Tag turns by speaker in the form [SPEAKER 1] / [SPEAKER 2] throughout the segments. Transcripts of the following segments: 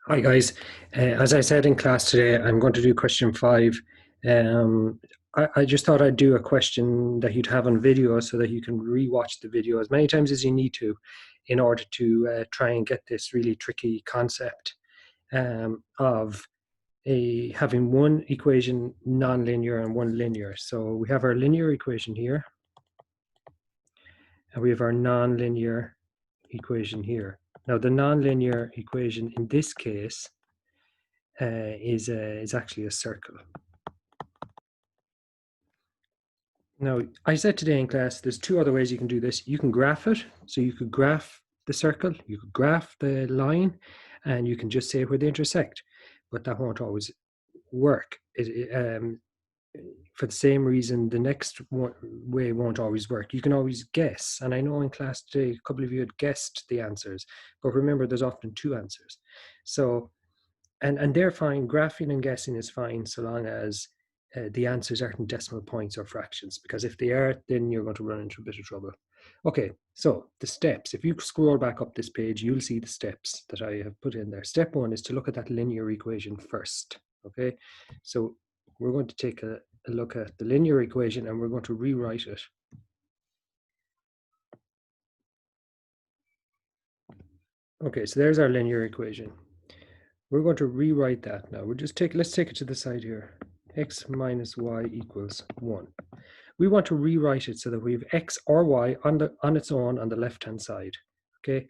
[SPEAKER 1] Hi guys. As I said in class today, I'm going to do question 5. Um, I just thought I'd do a question that you'd have on video so that you can re-watch the video as many times as you need to in order to try and get this really tricky concept of having one equation nonlinear and one linear. So we have our linear equation here, and we have our nonlinear equation here. Now the nonlinear equation in this case is actually a circle. Now, I said today in class, there's two other ways you can do this. You can graph it. So you could graph the circle, you could graph the line, and you can just say where they intersect. But that won't always work. For the same reason, the next way won't always work. You can always guess. And I know in class today, a couple of you had guessed the answers. But remember, there's often two answers. So, and they're fine. Graphing and guessing is fine so long as the answers aren't in decimal points or fractions, because if they are, then you're going to run into a bit of trouble. Okay, so the steps. If you scroll back up this page, you'll see the steps that I have put in there. Step 1 is to look at that linear equation first. Okay, so we're going to take a look at the linear equation and we're going to rewrite it. Okay, so there's our linear equation. We're going to rewrite that now. Let's take it to the side here. X minus y equals 1. We want to rewrite it so that we have x or y on its own on the left-hand side. Okay,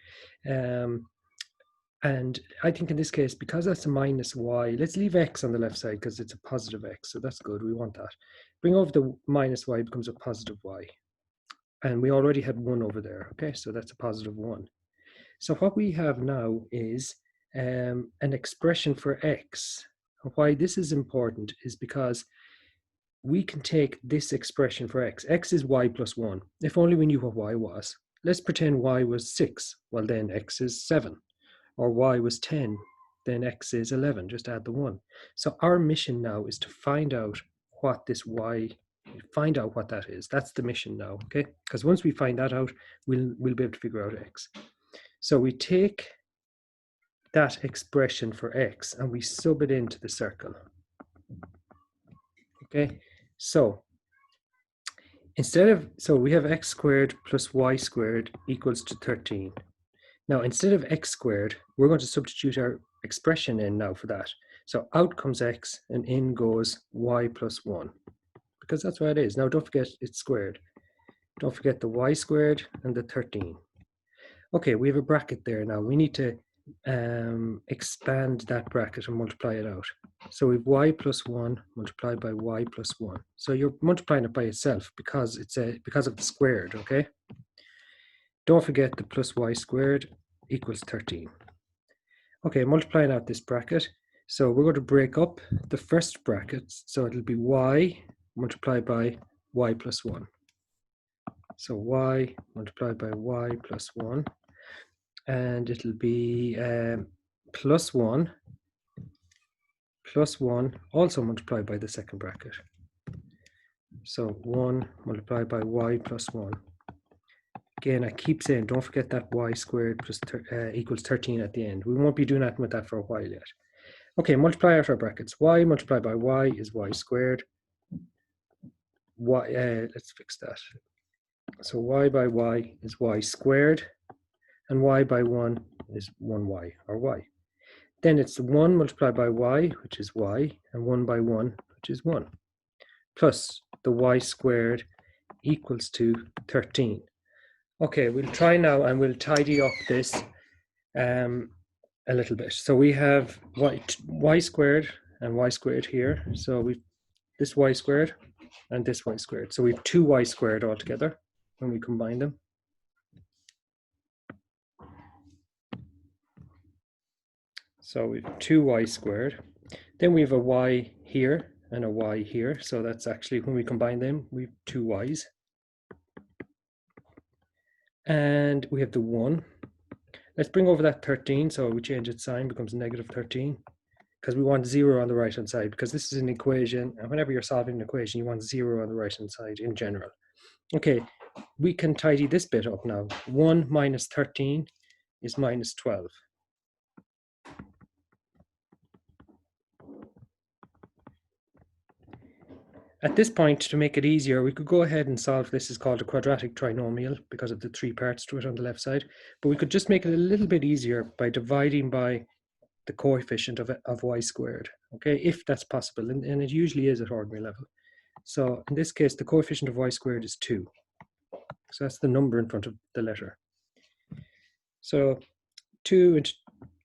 [SPEAKER 1] and I think in this case, because that's a minus y, let's leave x on the left side because it's a positive x, so that's good. We want that. Bring over the minus y, becomes a positive y, and we already had 1 over there. Okay, so that's a positive 1. So what we have now is an expression for x. Why this is important is because we can take this expression for x. X is y plus 1. If only we knew what y was. Let's pretend y was 6. Well, then x is 7. Or y was 10. Then x is 11. Just add the 1. So our mission now is to find out what this y, find out what that is. That's the mission now, okay? Because once we find that out, we'll be able to figure out x. So we take that expression for x and we sub it into the circle. Okay, so we have x squared plus y squared equals to 13. Now, instead of x squared, we're going to substitute our expression in now for that. So out comes x and in goes y plus 1, because that's what it is. Now, don't forget it's squared. Don't forget the y squared and the 13. Okay, we have a bracket there now. We need to expand that bracket and multiply it out. So we have y plus 1 multiplied by y plus 1. So you're multiplying it by itself because because of the squared, okay? Don't forget the plus y squared equals 13. Okay, multiplying out this bracket. So we're going to break up the first bracket. So it'll be y multiplied by y plus 1. So y multiplied by y plus 1. And it'll be plus 1 also multiplied by the second bracket. So 1 multiplied by y plus 1. Again, I keep saying, don't forget that y squared plus equals 13 at the end. We won't be doing that with that for a while yet. Okay, multiply out our brackets. Y multiplied by y is y squared. Let's fix that. So y by y is y squared, and y by 1 is 1y, or y. Then it's 1 multiplied by y, which is y, and 1 by 1, which is 1, plus the y squared equals to 13. Okay, we'll try now and we'll tidy up this a little bit. So we have y squared and y squared here. So we've this y squared and this y squared. So we have 2y squared altogether when we combine them. So we have 2y squared. Then we have a y here and a y here. So that's actually, when we combine them, we have 2 y's. And we have the 1. Let's bring over that 13. So we change its sign, becomes negative 13. Because we want 0 on the right-hand side, because this is an equation, and whenever you're solving an equation, you want 0 on the right-hand side in general. Okay, we can tidy this bit up now. 1 minus 13 is minus 12. At this point, to make it easier, we could go ahead and solve this. Is called a quadratic trinomial because of the 3 parts to it on the left side. But we could just make it a little bit easier by dividing by the coefficient of y squared, okay, if that's possible. And it usually is at ordinary level. So in this case, the coefficient of y squared is 2. So that's the number in front of the letter. So 2 into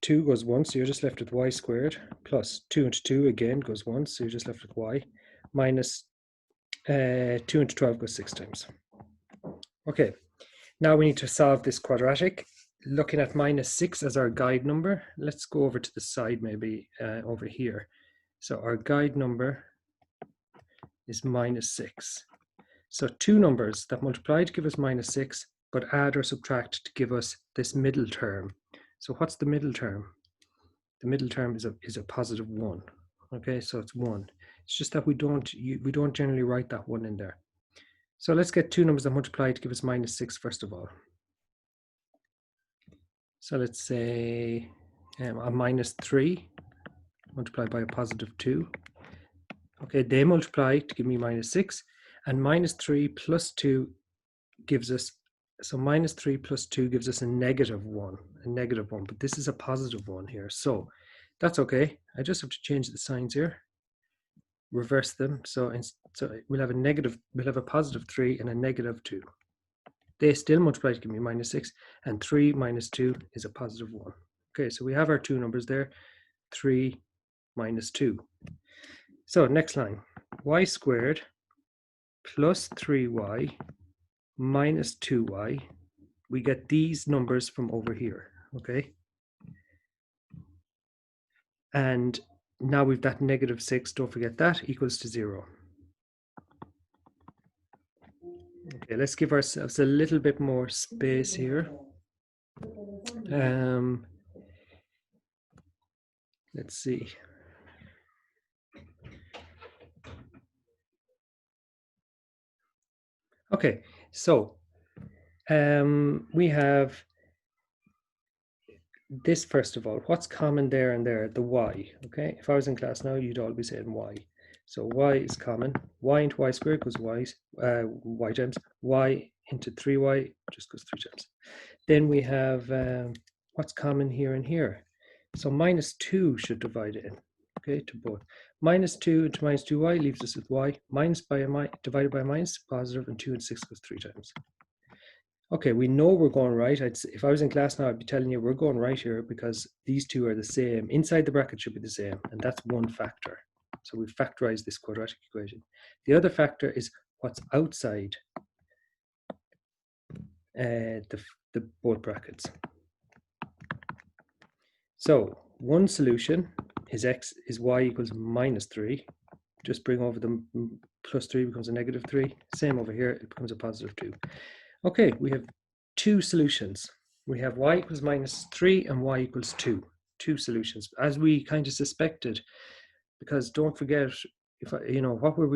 [SPEAKER 1] 2 goes once, so you're just left with y squared, plus 2 into 2 again goes once, so you're just left with y, minus 2 into 12 goes 6 times. Okay, now we need to solve this quadratic. Looking at minus 6 as our guide number, let's go over to the side maybe over here. So our guide number is minus 6. So two numbers that multiply to give us minus 6, but add or subtract to give us this middle term. So what's the middle term? The middle term is a positive 1. Okay, so it's 1. It's just that we don't generally write that 1 in there. So let's get two numbers that multiply to give us minus 6 first of all. So let's say a minus 3 multiplied by a positive 2. Okay, they multiply to give me minus 6, and minus 3 plus 2 gives us, so minus 3 plus 2 gives us a negative 1, but this is a positive 1 here. So that's okay. I just have to change the signs here, reverse them. So we'll have a positive 3 and a negative 2. They still multiply to give me minus 6, and 3 minus 2 is a positive 1. Okay, so we have our two numbers there, 3 minus 2. So next line, y squared plus 3y minus 2y. We get these numbers from over here, okay? And now we've that negative 6, don't forget that, equals to 0. Okay, let's give ourselves a little bit more space here. Let's see. Okay, so we have this first of all. What's common there and there? The y, okay? If I was in class now, you'd all be saying y. So y is common. Y into y squared goes y times. Y into 3y just goes 3 times. Then we have what's common here and here. So minus 2 should divide it in, okay, to both. Minus 2 into minus 2y leaves us with y. Minus by a divided by a minus, positive, and 2 and 6 goes 3 times. Okay, we know we're going right. If I was in class now, I'd be telling you we're going right here because these two are the same. Inside the bracket should be the same, and that's one factor. So we've factorized this quadratic equation. The other factor is what's outside the both brackets. So one solution is y equals minus 3. Just bring over the plus 3 becomes a negative 3. Same over here, it becomes a positive 2. Okay, we have two solutions. We have y equals minus 3 and y equals 2. Two solutions, as we kind of suspected, because don't forget, what are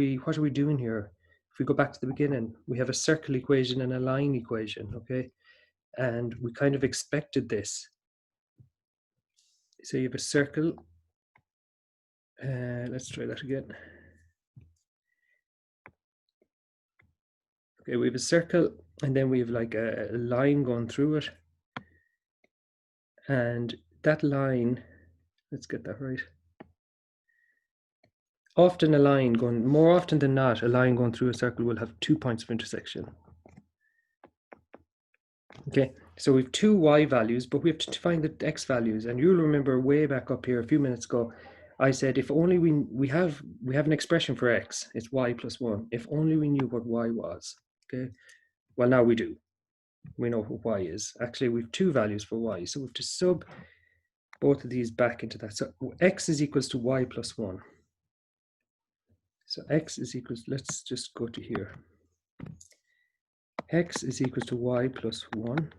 [SPEAKER 1] we doing here? If we go back to the beginning, we have a circle equation and a line equation, okay? And we kind of expected this. So you have a circle. Let's try that again. Okay, we have a circle, and then we have like a line going through it. And that line, let's get that right. More often than not, a line going through a circle will have 2 points of intersection. Okay, so we have two y values, but we have to find the x values. And you'll remember way back up here a few minutes ago, I said if only we have an expression for x, it's y plus 1. If only we knew what y was. Okay, well now we do. We know what y is. Actually, we have two values for y, so we have to sub both of these back into that. So x is equals to y plus 1. So x is equals, let's just go to here. X is equals to y plus 1.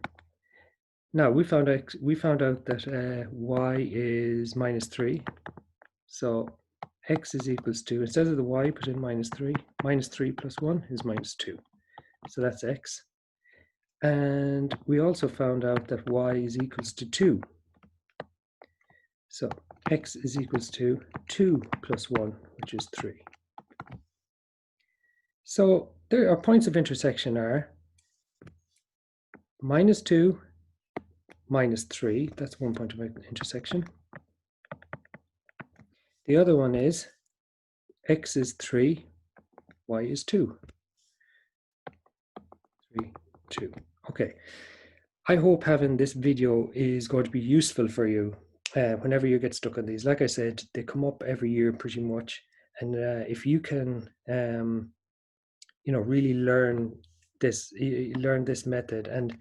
[SPEAKER 1] Now we found out that y is minus 3. So x is equals to, instead of the y, put in minus 3. Minus 3 plus 1 is minus 2. So that's x. And we also found out that y is equals to 2. So x is equals to 2 plus 1, which is 3. So there are points of intersection are -2, -3. That's one point of intersection. The other one is x is 3, y is 2. 3, 2. Okay. I hope having this video is going to be useful for you whenever you get stuck on these. Like I said, they come up every year pretty much. And if you can, really learn this method and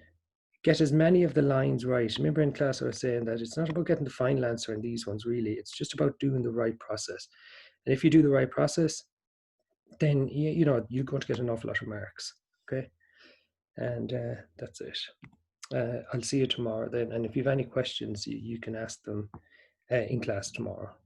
[SPEAKER 1] get as many of the lines right. Remember in class I was saying that it's not about getting the final answer in these ones really. It's just about doing the right process. And if you do the right process, then you're going to get an awful lot of marks. Okay, and that's it. I'll see you tomorrow then. And if you have any questions, you can ask them in class tomorrow.